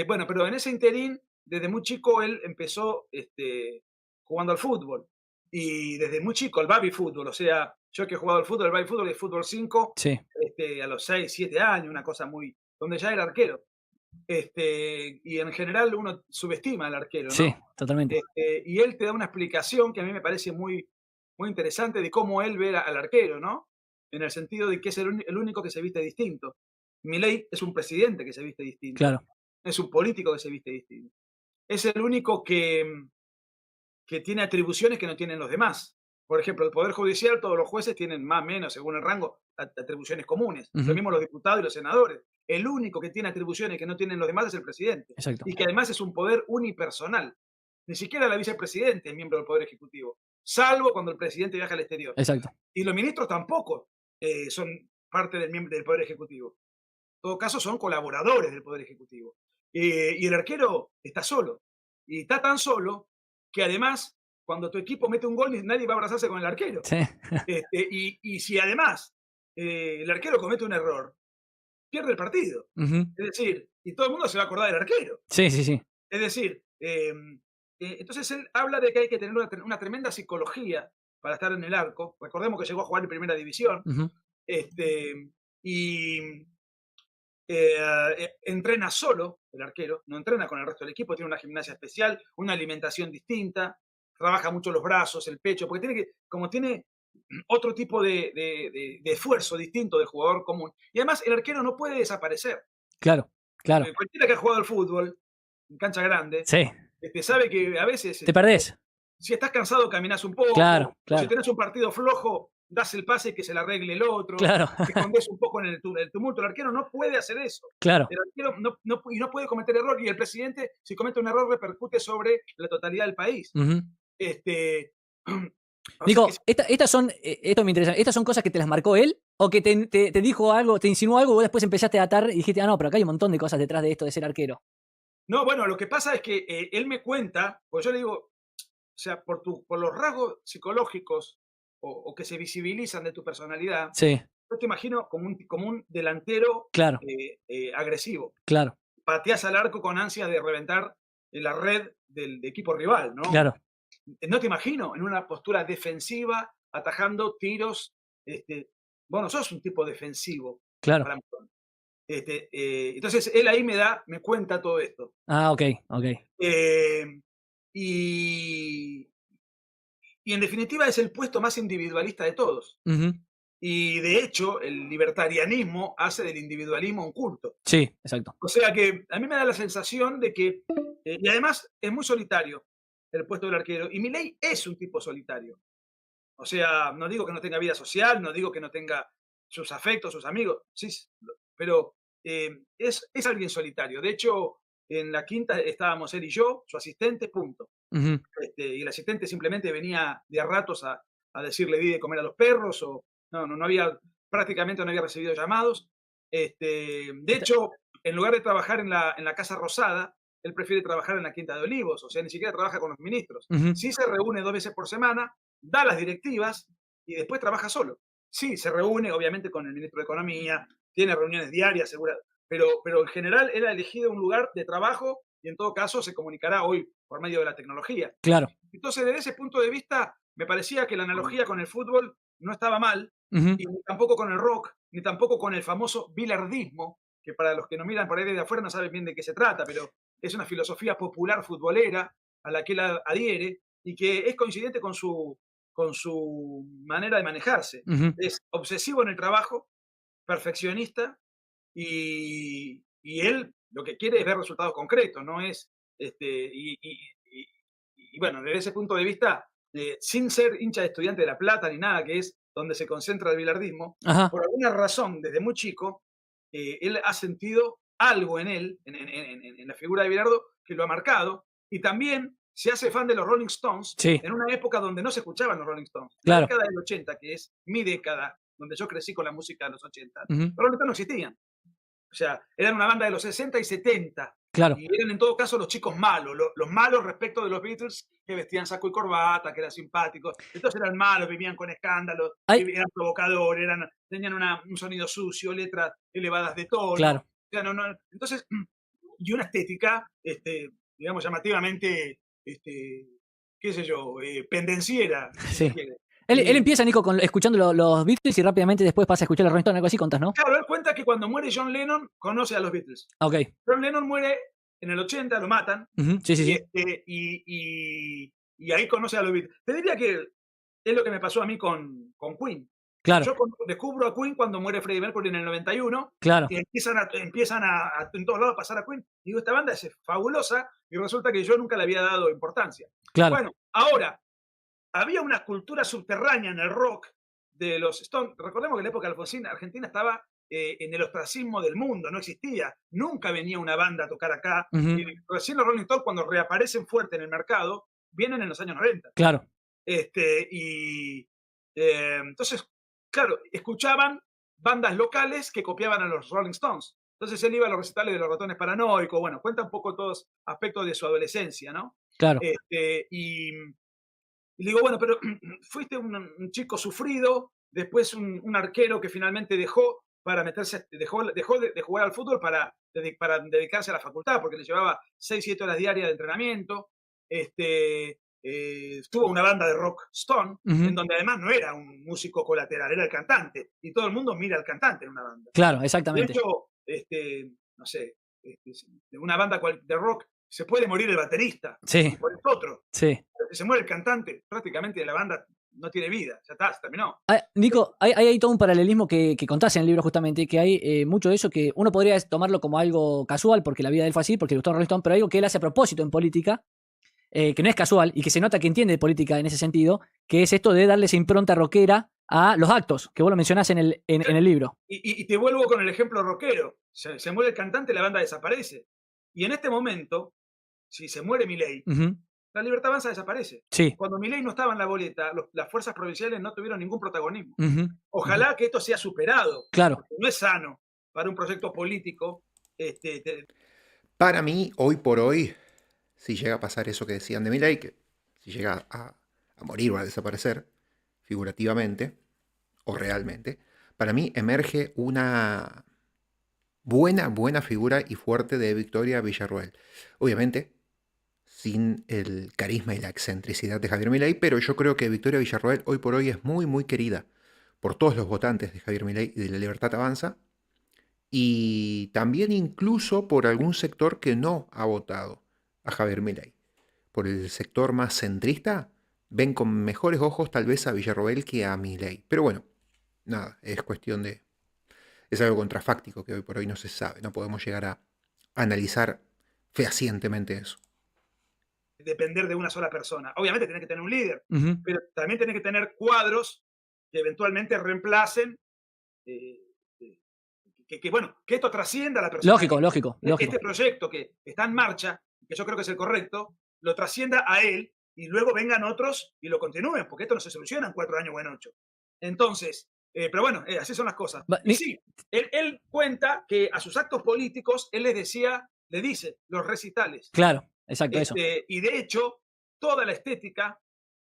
Bueno, pero en ese interín, desde muy chico, él empezó jugando al fútbol. Y desde muy chico, al baby fútbol. O sea, yo que he jugado al fútbol, el baby fútbol es fútbol 5, sí. A los 6, 7 años, una cosa muy... donde ya era arquero. Y en general uno subestima al arquero, ¿no? Sí, totalmente. Y él te da una explicación que a mí me parece muy, muy interesante de cómo él ve al arquero, ¿no? En el sentido de que es el único que se viste distinto. Milei es un presidente que se viste distinto. Claro. Es un político que se viste distinto. Es el único que tiene atribuciones que no tienen los demás. Por ejemplo, el Poder Judicial, todos los jueces tienen más o menos, según el rango, atribuciones comunes. Lo mismo los diputados y los senadores. El único que tiene atribuciones que no tienen los demás es el presidente. Exacto. Y que además es un poder unipersonal. Ni siquiera la vicepresidenta es miembro del Poder Ejecutivo, salvo cuando el presidente viaja al exterior. Exacto. Y los ministros tampoco son parte del Poder Ejecutivo. En todo caso, son colaboradores del Poder Ejecutivo. Y el arquero está solo. Y está tan solo que además, cuando tu equipo mete un gol, nadie va a abrazarse con el arquero. Sí. Y si además el arquero comete un error, pierde el partido. Es decir, y todo el mundo se va a acordar del arquero. Sí. Es decir, entonces él habla de que hay que tener una tremenda psicología para estar en el arco. Recordemos que llegó a jugar en primera división. Entrena solo el arquero, no entrena con el resto del equipo, tiene una gimnasia especial, una alimentación distinta, trabaja mucho los brazos, el pecho, porque como tiene otro tipo de esfuerzo distinto del jugador común. Y además el arquero no puede desaparecer. Claro, claro. Cualquiera que ha jugado al fútbol en cancha grande, Sí. sabe que a veces Te perdés. si estás cansado caminás un poco, Claro, o si claro, tenés un partido flojo, das el pase y que se le arregle el otro, claro, te escondés un poco en el tumulto. El arquero no puede hacer eso. claro. El arquero no puede cometer error, y el presidente, si comete un error, repercute sobre la totalidad del país. Ujú. O sea Nico, que estas son, esto me interesa, ¿estas son cosas que te las marcó él? ¿O que te dijo algo, te insinuó algo y vos después empezaste a atar y dijiste, ah, no, pero acá hay un montón de cosas detrás de esto de ser arquero? No, bueno, lo que pasa es que él me cuenta, pues yo le digo, o sea, por los rasgos psicológicos o que se visibilizan de tu personalidad, Sí, yo te imagino como un delantero claro, agresivo. claro, Pateás al arco con ansias de reventar la red del equipo rival, ¿no? claro, No te imagino en una postura defensiva, atajando tiros. Vos no sos un tipo defensivo. claro. Para mí. Entonces él ahí me cuenta todo esto. Ah, ok, ok. Eh, y, y en definitiva es el puesto más individualista de todos. Ujú. Y de hecho, el libertarianismo hace del individualismo un culto. Sí, exacto. O sea que a mí me da la sensación de que, y además es muy solitario el puesto del arquero, y Milei es un tipo solitario. O sea, no digo que no tenga vida social, no digo que no tenga sus afectos, sus amigos, sí, pero es alguien solitario. De hecho, en la quinta estábamos él y yo, su asistente, punto. Ujú. Y el asistente simplemente venía de a ratos a decirle di de comer a los perros, o no había, prácticamente no había recibido llamados. De Está- hecho, en lugar de trabajar en la Casa Rosada, él prefiere trabajar en la Quinta de Olivos, o sea, ni siquiera trabaja con los ministros. Ujú. Sí se reúne 2 veces por semana, da las directivas y después trabaja solo. Sí, se reúne obviamente con el ministro de Economía, tiene reuniones diarias, segura, pero en general él ha elegido un lugar de trabajo y en todo caso se comunicará hoy por medio de la tecnología. Claro. Entonces, desde ese punto de vista, me parecía que la analogía con el fútbol no estaba mal, Ujú. y ni tampoco con el rock, ni tampoco con el famoso bilardismo, que para los que nos miran por ahí desde afuera no saben bien de qué se trata, pero es una filosofía popular futbolera a la que él adhiere y que es coincidente con su manera de manejarse. Ujú. Es obsesivo en el trabajo, perfeccionista, y él lo que quiere es ver resultados concretos, no es, y bueno, desde ese punto de vista, sin ser hincha de Estudiante de La Plata ni nada, que es donde se concentra el bilardismo, Ajá. por alguna razón, desde muy chico, él ha sentido algo en él, en la figura de Bilardo, que lo ha marcado, y también se hace fan de los Rolling Stones Sí, en una época donde no se escuchaban los Rolling Stones. La claro. década del 80, que es mi década, donde yo crecí con la música de los 80, Ujú. los Rolling Stones no existían. O sea, eran una banda de los 60 y 70, Claro. y eran en todo caso los chicos malos, los malos respecto de los Beatles, que vestían saco y corbata, que eran simpáticos. Entonces eran malos, vivían con escándalos, Hay, eran provocadores, tenían un sonido sucio, letras elevadas de tono. claro. O sea, entonces, y una estética, digamos, llamativamente, qué sé yo, pendenciera, si se Sí. quiere. Él empieza, Nico, escuchando los Beatles y rápidamente después pasa a escuchar los Rolling Stones, algo así contás, ¿no? Claro, él cuenta que cuando muere John Lennon, conoce a los Beatles. Ah, ok. John Lennon muere en el 80, lo matan, Ujú. Sí, sí, y, sí. y ahí conoce a los Beatles. Te diría que es lo que me pasó a mí con Queen. Claro, Yo descubro a Queen cuando muere Freddie Mercury en el 91, claro, y empiezan en todos lados a pasar a Queen. Digo, esta banda es fabulosa, y resulta que yo nunca le había dado importancia. claro. Bueno, ahora, había una cultura subterránea en el rock de los Stones. Recordemos que en la época de Alfonsín, Argentina estaba en el ostracismo del mundo, no existía. Nunca venía una banda a tocar acá. Ujú. Y recién los Rolling Stones, cuando reaparecen fuerte en el mercado, vienen en los años 90. Claro. Entonces, claro, escuchaban bandas locales que copiaban a los Rolling Stones. Entonces él iba a los recitales de los Ratones Paranoicos. Bueno, cuenta un poco todos aspectos de su adolescencia, ¿no? Claro. Y le digo, bueno, pero fuiste un chico sufrido, después un arquero que finalmente dejó para meterse, dejó de jugar al fútbol para dedicarse a la facultad, porque le llevaba 6, 7 horas diarias de entrenamiento. Tuvo una banda de rock Stone, Ujú. en donde además no era un músico colateral, era el cantante, y todo el mundo mira al cantante en una banda. Claro, De exactamente. hecho, no sé, de una banda de rock se puede morir el baterista, Sí, y por eso otro. sí. Se muere el cantante, prácticamente la banda no tiene vida, ya está, se terminó. Nico, hay todo un paralelismo que contás en el libro justamente, que hay mucho de eso que uno podría tomarlo como algo casual, porque la vida de él fue así, porque le gustó Rolling Stone, pero algo que él hace a propósito en política, que no es casual y que se nota que entiende de política en ese sentido, que es esto de darle esa impronta rockera a los actos, que vos lo mencionás en el libro. Y te vuelvo con el ejemplo rockero. Se muere el cantante, la banda desaparece. Y en este momento, si se muere Milei, la Libertad Avanza desaparece. Sí. Cuando Milei no estaba en la boleta, las fuerzas provinciales no tuvieron ningún protagonismo. Ojalá que esto sea superado. Claro. Porque no es sano para un proyecto político. Para mí, hoy por hoy, si llega a pasar eso que decían de Milei, que si llega a morir o a desaparecer, figurativamente o realmente, para mí emerge una buena figura y fuerte de Victoria Villarroel. Obviamente, sin el carisma y la excentricidad de Javier Milei, pero yo creo que Victoria Villarroel hoy por hoy es muy querida por todos los votantes de Javier Milei y de La Libertad Avanza, y también incluso por algún sector que no ha votado a Javier Milei. Por el sector más centrista, ven con mejores ojos tal vez a Villarroel que a Milei. Pero bueno, nada, es cuestión de... Es algo contrafáctico que hoy por hoy no se sabe. No podemos llegar a analizar fehacientemente eso. Depender de una sola persona. Obviamente tenés que tener un líder, pero también tenés que tener cuadros que eventualmente reemplacen, que esto trascienda a la persona. Lógico. Este proyecto que está en marcha, que yo creo que es el correcto, lo trascienda a él y luego vengan otros y lo continúen, porque esto no se soluciona en 4 años o en 8. Entonces, pero bueno, así son las cosas. Y sí, él cuenta que a sus actos políticos él le dice los recitales. Claro, exacto, eso. Y de hecho, toda la estética,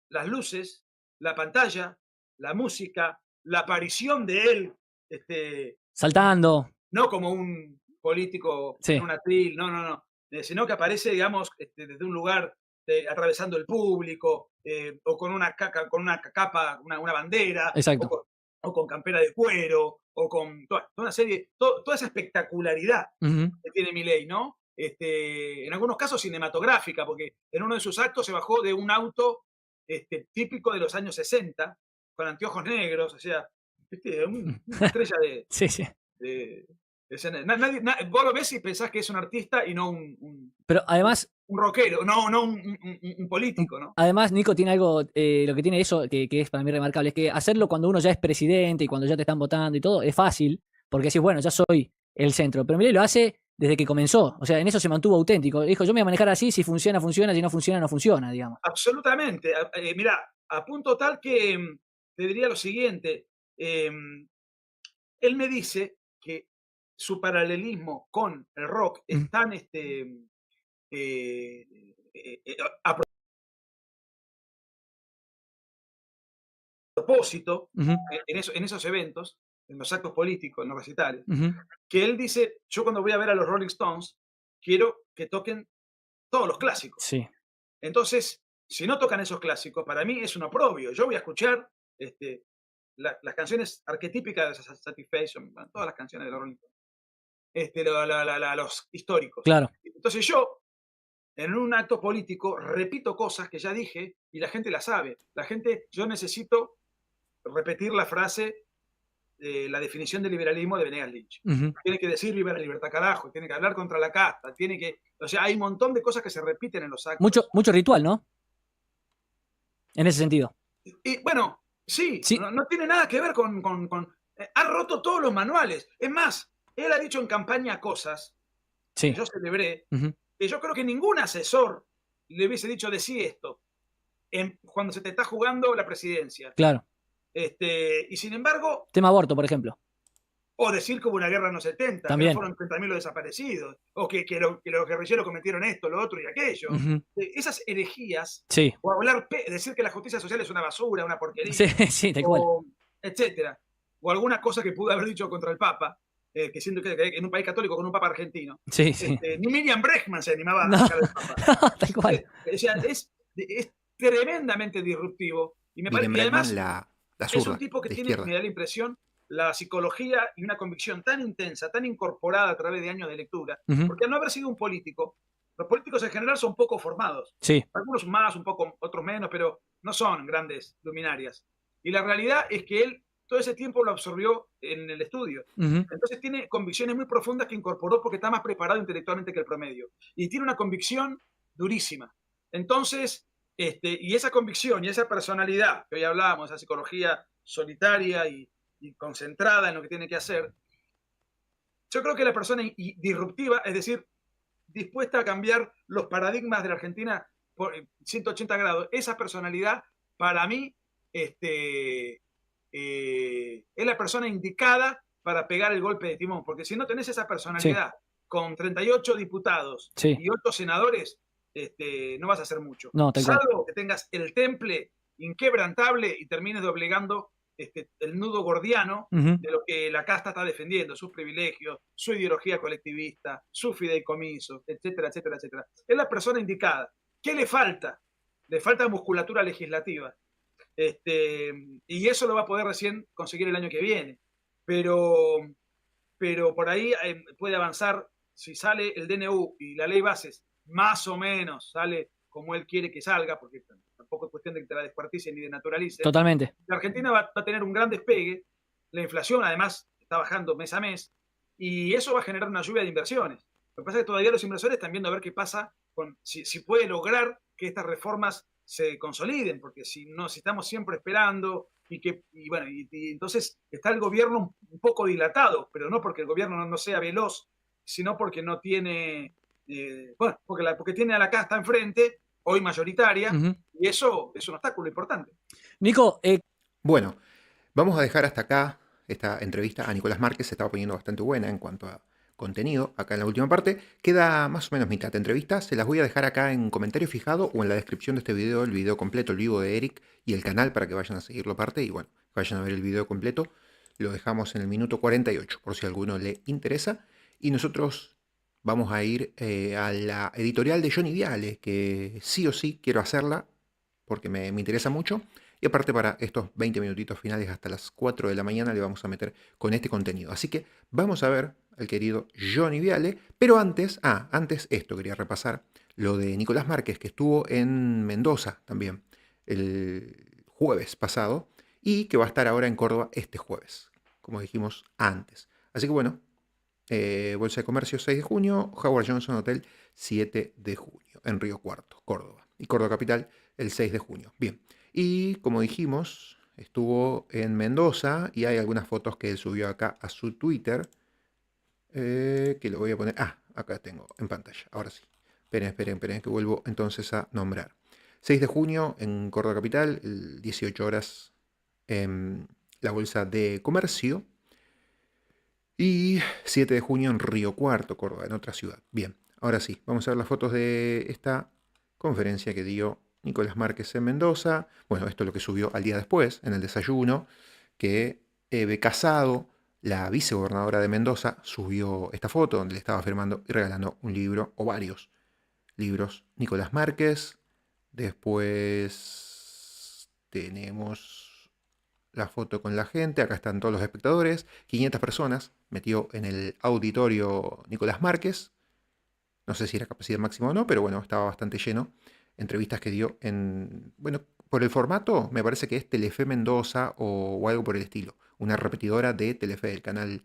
las luces, la pantalla, la música, la aparición de él, saltando. No como un político en un atril, no. Sino que aparece, digamos, desde un lugar atravesando el público, o con una capa, una bandera, exacto. o con campera de cuero, o con toda una serie, toda esa espectacularidad que tiene Milei, ¿no? En algunos casos cinematográfica, porque en uno de sus actos se bajó de un auto típico de los años 60, con anteojos negros, o sea, una estrella de... sí. Vos lo ves y pensás que es un artista y no pero además, un rockero, no un político, ¿no? Además, Nico tiene algo, lo que tiene eso que es para mí remarcable, es que hacerlo cuando uno ya es presidente y cuando ya te están votando y todo, es fácil, porque decís, bueno, ya soy el centro. Pero Milei lo hace desde que comenzó, o sea, en eso se mantuvo auténtico. Dijo, yo me voy a manejar así, si funciona, funciona, si no funciona, no funciona, digamos. Absolutamente. Mirá, a punto tal que te diría lo siguiente, él me dice que su paralelismo con el rock es tan a propósito en esos eventos, en los actos políticos, en los recitales, que él dice, yo cuando voy a ver a los Rolling Stones, quiero que toquen todos los clásicos. Sí. Entonces, si no tocan esos clásicos, para mí es un oprobio. Yo voy a escuchar las canciones arquetípicas de Satisfaction, todas las canciones de los Rolling Stones, los históricos. Claro. Entonces yo, en un acto político, repito cosas que ya dije y la gente la sabe. Yo necesito repetir la frase, la definición de liberalismo de Venegas Lynch. Tiene que decir viva la libertad, carajo, tiene que hablar contra la casta, o sea, hay un montón de cosas que se repiten en los actos. Mucho ritual, ¿no? En ese sentido. Y bueno, sí. No tiene nada que ver con ha roto todos los manuales. Es más, él ha dicho en campaña cosas que yo celebré, que yo creo que ningún asesor le hubiese dicho decí esto cuando se te está jugando la presidencia. Claro. Y sin embargo... Tema aborto, por ejemplo. O decir que hubo una guerra en los 70, también. que fueron 30.000 los desaparecidos, o que los guerrilleros cometieron esto, lo otro y aquello. Esas herejías, o decir que la justicia social es una basura, una porquería, tal cual. Etcétera. O alguna cosa que pudo haber dicho contra el Papa, que siendo que en un país católico con un Papa argentino. Ni Miriam Bregman se animaba a sacar al Papa. Tal cual. O sea, es tremendamente disruptivo. Y me parece que además es un tipo que tiene, me da la impresión, la psicología y una convicción tan intensa, tan incorporada a través de años de lectura, porque al no haber sido un político, Los políticos en general son poco formados. Sí. Algunos más, un poco, otros menos, pero no son grandes luminarias. Y la realidad es que él todo ese tiempo lo absorbió en el estudio. Entonces tiene convicciones muy profundas que incorporó porque está más preparado intelectualmente que el promedio. Y tiene una convicción durísima. Entonces, y esa convicción y esa personalidad que hoy hablábamos, esa psicología solitaria y concentrada en lo que tiene que hacer, yo creo que la persona disruptiva, es decir, dispuesta a cambiar los paradigmas de la Argentina por 180 grados, esa personalidad, para mí, es la persona indicada para pegar el golpe de timón, porque si no tenés esa personalidad con 38 diputados y 8 senadores, no vas a hacer mucho. No, salvo que tengas el temple inquebrantable y termines doblegando el nudo gordiano de lo que la casta está defendiendo, sus privilegios, su ideología colectivista, su fideicomiso, etcétera, etcétera, etcétera. Es la persona indicada. ¿Qué le falta? Le falta musculatura legislativa. Y eso lo va a poder recién conseguir el año que viene. Pero por ahí puede avanzar, si sale el DNU y la ley bases, más o menos sale como él quiere que salga, porque tampoco es cuestión de que te la descuarticen ni de naturalicen. Totalmente. La Argentina va a tener un gran despegue, la inflación además está bajando mes a mes, y eso va a generar una lluvia de inversiones. Lo que pasa es que todavía los inversores están viendo a ver qué pasa, si puede lograr que estas reformas se consoliden, porque si estamos siempre esperando, y entonces está el gobierno un poco dilatado, pero no porque el gobierno no sea veloz, sino porque no tiene, porque tiene a la casta enfrente, hoy mayoritaria, y eso es un obstáculo importante. Nico, bueno, vamos a dejar hasta acá esta entrevista a Nicolás Márquez. Se estaba poniendo bastante buena en cuanto a contenido. Acá en la última parte queda más o menos mitad de entrevista. Se las voy a dejar acá en comentario fijado o en la descripción de este video, el video completo, el vivo de Eric y el canal para que vayan a seguirlo aparte y bueno, vayan a ver el video completo. Lo dejamos en el minuto 48 por si a alguno le interesa. Y nosotros vamos a ir a la editorial de Johnny Viale, que sí o sí quiero hacerla porque me interesa mucho. Y aparte para estos 20 minutitos finales hasta las 4 de la mañana le vamos a meter con este contenido. Así que vamos a ver al querido Johnny Viale. Pero antes esto quería repasar, lo de Nicolás Márquez, que estuvo en Mendoza también el jueves pasado y que va a estar ahora en Córdoba este jueves, como dijimos antes. Así que bueno, Bolsa de Comercio 6 de junio, Howard Johnson Hotel 7 de junio, en Río Cuarto, Córdoba. Y Córdoba Capital el 6 de junio. Bien, y como dijimos, estuvo en Mendoza y hay algunas fotos que él subió acá a su Twitter, que lo voy a poner, acá tengo en pantalla, ahora sí. Esperen, que vuelvo entonces a nombrar. 6 de junio en Córdoba Capital, 18 horas en la Bolsa de Comercio. Y 7 de junio en Río Cuarto, Córdoba, en otra ciudad. Bien, ahora sí, vamos a ver las fotos de esta conferencia que dio Nicolás Márquez en Mendoza. Bueno, esto es lo que subió al día después, en el desayuno, que Eve Casado, la vicegobernadora de Mendoza, subió esta foto donde le estaba firmando y regalando un libro, o varios libros, Nicolás Márquez. Después tenemos la foto con la gente, acá están todos los espectadores, 500 personas, metió en el auditorio Nicolás Márquez, no sé si era capacidad máxima o no, pero bueno, estaba bastante lleno, entrevistas que dio bueno, por el formato me parece que es Telefe Mendoza o algo por el estilo, una repetidora de Telefe, del canal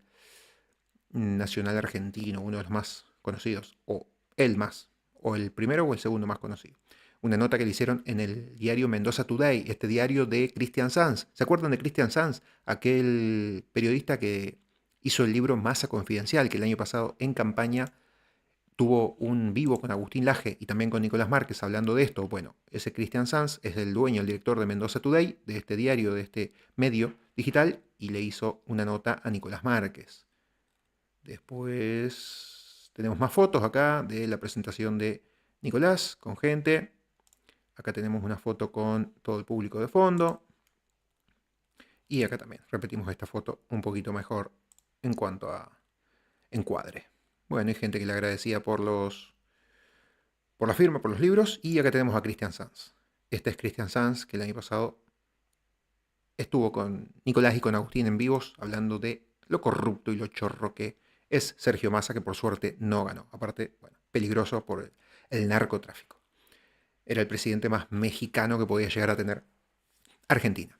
nacional argentino, uno de los más conocidos, o el más, o el primero o el segundo más conocido. Una nota que le hicieron en el diario Mendoza Today, este diario de Christian Sanz. ¿Se acuerdan de Christian Sanz? Aquel periodista que hizo el libro Masa Confidencial, que el año pasado en campaña tuvo un vivo con Agustín Laje y también con Nicolás Márquez hablando de esto. Bueno, ese Christian Sanz es el dueño, el director de Mendoza Today, de este diario, de este medio digital, y le hizo una nota a Nicolás Márquez. Después tenemos más fotos acá de la presentación de Nicolás con gente. Acá tenemos una foto con todo el público de fondo. Y acá también repetimos esta foto un poquito mejor en cuanto a encuadre. Bueno, hay gente que le agradecía por la firma, por los libros. Y acá tenemos a Christian Sanz. Este es Christian Sanz, que el año pasado estuvo con Nicolás y con Agustín en vivos hablando de lo corrupto y lo chorro que es Sergio Massa, que por suerte no ganó. Aparte, bueno, peligroso por el narcotráfico. Era el presidente más mexicano que podía llegar a tener Argentina.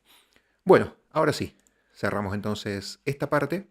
Bueno, ahora sí, cerramos entonces esta parte